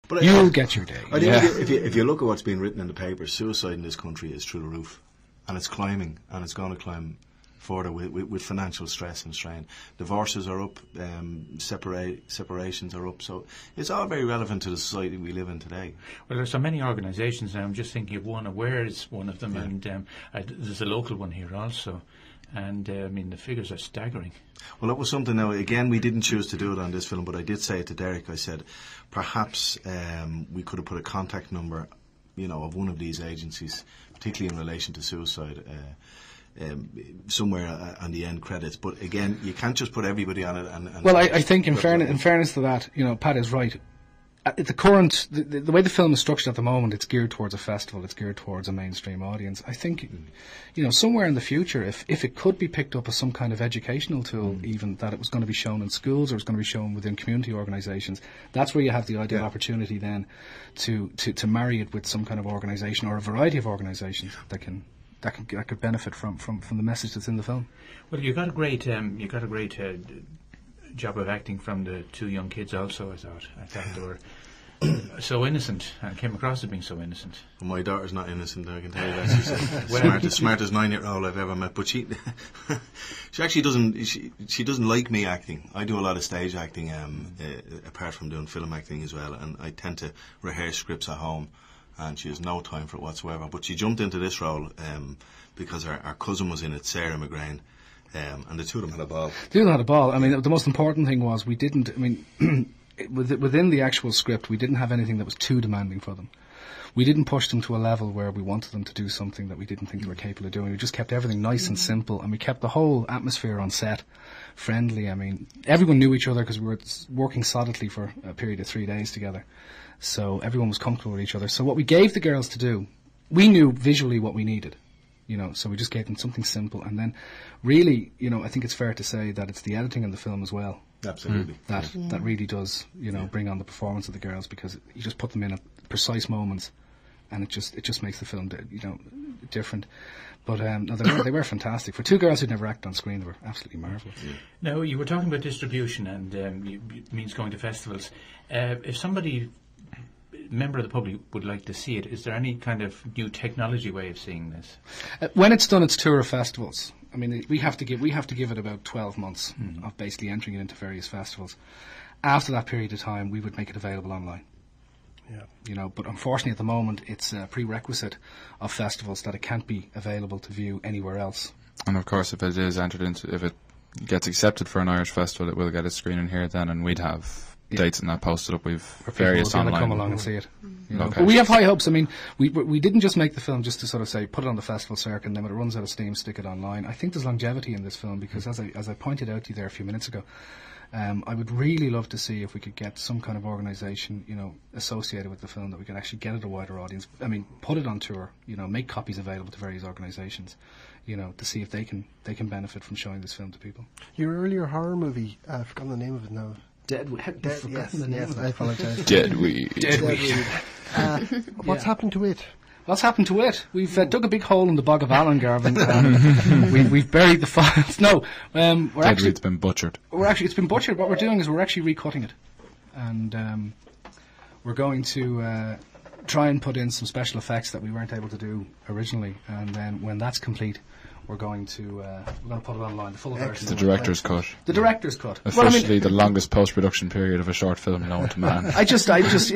But You'll get your day. I think if you look at what's being written in the papers, suicide in this country is through the roof, and it's climbing, and it's going to climb further with financial stress and strain. Divorces are up, separations are up, so it's all very relevant to the society we live in today. Well, there's so many organisations now. I'm just thinking of one. Aware is one of them, and there's a local one here also. And I mean, the figures are staggering. Well, that was something. Now, again, we didn't choose to do it on this film, but I did say it to Derek. I said, perhaps we could have put a contact number, of one of these agencies, particularly in relation to suicide. Somewhere on the end credits, but again, you can't just put everybody on it. I think in fairness to that, Pat is right. The way the film is structured at the moment, it's geared towards a festival. It's geared towards a mainstream audience. I think, somewhere in the future, if it could be picked up as some kind of educational tool, even that it was going to be shown in schools or it was going to be shown within community organisations, that's where you have the ideal opportunity then to marry it with some kind of organisation or a variety of organisations that could benefit from the message that's in the film. Well, you got a great job of acting from the two young kids. Also, I thought they were so innocent, and came across as being so innocent. Well, my daughter's not innocent, I can tell you that. She's the smartest 9-year-old I've ever met. But she actually doesn't. She doesn't like me acting. I do a lot of stage acting, apart from doing film acting as well, and I tend to rehearse scripts at home. And she has no time for it whatsoever. But she jumped into this role because our cousin was in it, Sarah McGrain, and the two of them had a ball. The two of them had a ball. I mean, the most important thing was we didn't, within the actual script, we didn't have anything that was too demanding for them. We didn't push them to a level where we wanted them to do something that we didn't think they were capable of doing. We just kept everything nice and simple, and we kept the whole atmosphere on set friendly. I mean, everyone knew each other because we were working solidly for a period of 3 days together. So everyone was comfortable with each other. So what we gave the girls to do, we knew visually what we needed, so we just gave them something simple. And then really, I think it's fair to say that it's the editing in the film as well. Absolutely. That really does, bring on the performance of the girls, because you just put them in at precise moments and it just makes the film, different. But no, they were fantastic. For two girls who'd never acted on screen, they were absolutely marvellous. Yeah. Now, you were talking about distribution and it means going to festivals. If somebody, member of the public, would like to see it, is there any kind of new technology way of seeing this? When it's done, it's tour of festivals. I mean, we have to give it about 12 months of basically entering it into various festivals. After that period of time, we would make it available online. Yeah. But unfortunately at the moment it's a prerequisite of festivals that it can't be available to view anywhere else. And of course, if it gets accepted for an Irish festival, it will get a screening here then, and we'd have dates and that posted up. We've various online. Come along and see it. Okay. But we have high hopes. I mean, we didn't just make the film just to sort of say put it on the festival circuit and then when it runs out of steam stick it online. I think there's longevity in this film because as I pointed out to you there a few minutes ago, I would really love to see if we could get some kind of organisation, associated with the film that we could actually get it a wider audience. I mean, put it on tour, make copies available to various organisations, to see if they can benefit from showing this film to people. Your earlier horror movie, I've forgotten the name of it now. Deadweed. Yes, I apologise. Deadweed. What's happened to it? What's happened to it? We've dug a big hole in the bog of Allengarvan and we've buried the files. No, Deadweed's been butchered. It's been butchered. What we're doing is we're actually recutting it, and we're going to try and put in some special effects that we weren't able to do originally. And then when that's complete, we're going to put it online. The full version. The director's cut. The director's cut. Officially, the longest post-production period of a short film known to man. I just, there was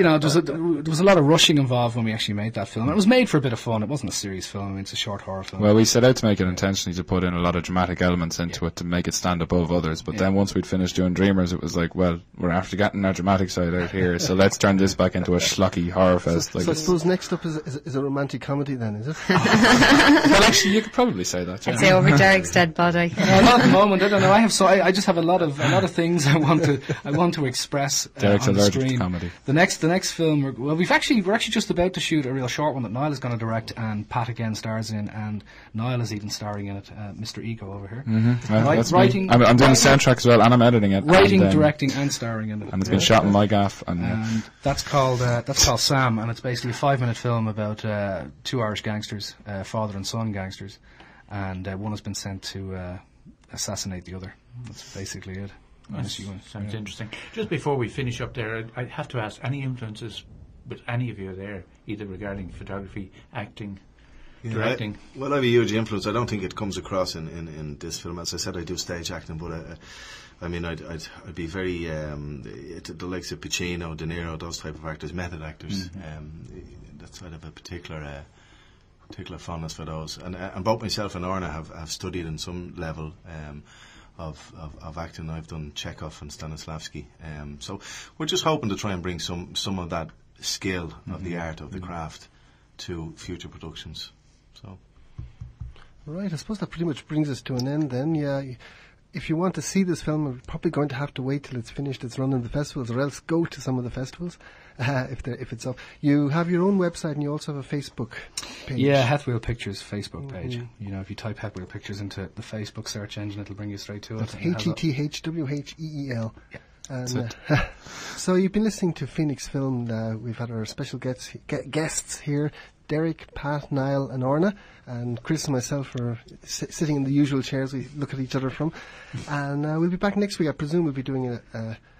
a lot of rushing involved when we actually made that film. It was made for a bit of fun. It wasn't a serious film. I mean, it's a short horror film. Well, we set out to make it intentionally to put in a lot of dramatic elements into it to make it stand above others. But then once we'd finished doing Dreamers, it was like, well, we're after getting our dramatic side out here, so let's turn this back into a schlocky horror fest. So I suppose next up is a romantic comedy then, is it? Well, actually, you could probably say that. I'd say over Derek's dead body. Not at the moment. I don't know. I just have a lot of things I want to express. Derek's on the allergic screen. to comedy. The next film. We're actually just about to shoot a real short one that Niall is going to direct, and Pat again stars in, and Niall is even starring in it. Mr. Ego over here. Mm-hmm. That's writing. I'm doing the soundtrack as well, and I'm editing it. Writing, directing, and starring in it. And it's been shot in my gaff. And that's called Sam, and it's basically a 5-minute film about two Irish gangsters, father and son gangsters. And one has been sent to assassinate the other. That's basically it. Sounds interesting. Just before we finish up there, I have to ask, any influences with any of you there, either regarding photography, acting, Yeah, directing? Well, I have a huge influence. I don't think it comes across in this film. As I said, I do stage acting, but I mean, I'd be very the likes of Pacino, De Niro, those type of actors, method actors. That's sort of a particular fondness for those. And both myself and Orna have studied in some level of acting. I've done Chekhov and Stanislavski. So we're just hoping to try and bring some of that skill of the art of the craft to future productions. So. Right, I suppose that pretty much brings us to an end then. Yeah, if you want to see this film, we're probably going to have to wait till it's finished its run in the festivals, or else go to some of the festivals if it's up. You have your own website and you also have a Facebook page. Yeah, Het Wheel Pictures Facebook page. You know, if you type Het Wheel Pictures into the Facebook search engine, it'll bring you straight to That's it. And it has a- HETHWHEEL. Yeah. And, so you've been listening to Phoenix Film. We've had our special guests here, Derek, Pat, Niall and Orna, and Chris and myself are sitting in the usual chairs we look at each other from. And we'll be back next week. I presume we'll be doing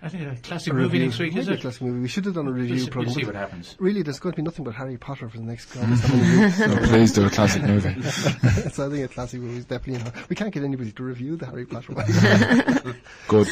I think a classic a movie review. next week, is Maybe a it? classic movie. We should have done a review We'll program. see but what happens. Really, there's going to be nothing but Harry Potter for the next God knows how many weeks. So please do a classic movie. So I think a classic movie is definitely. We can't get anybody to review the Harry Potter one. Good.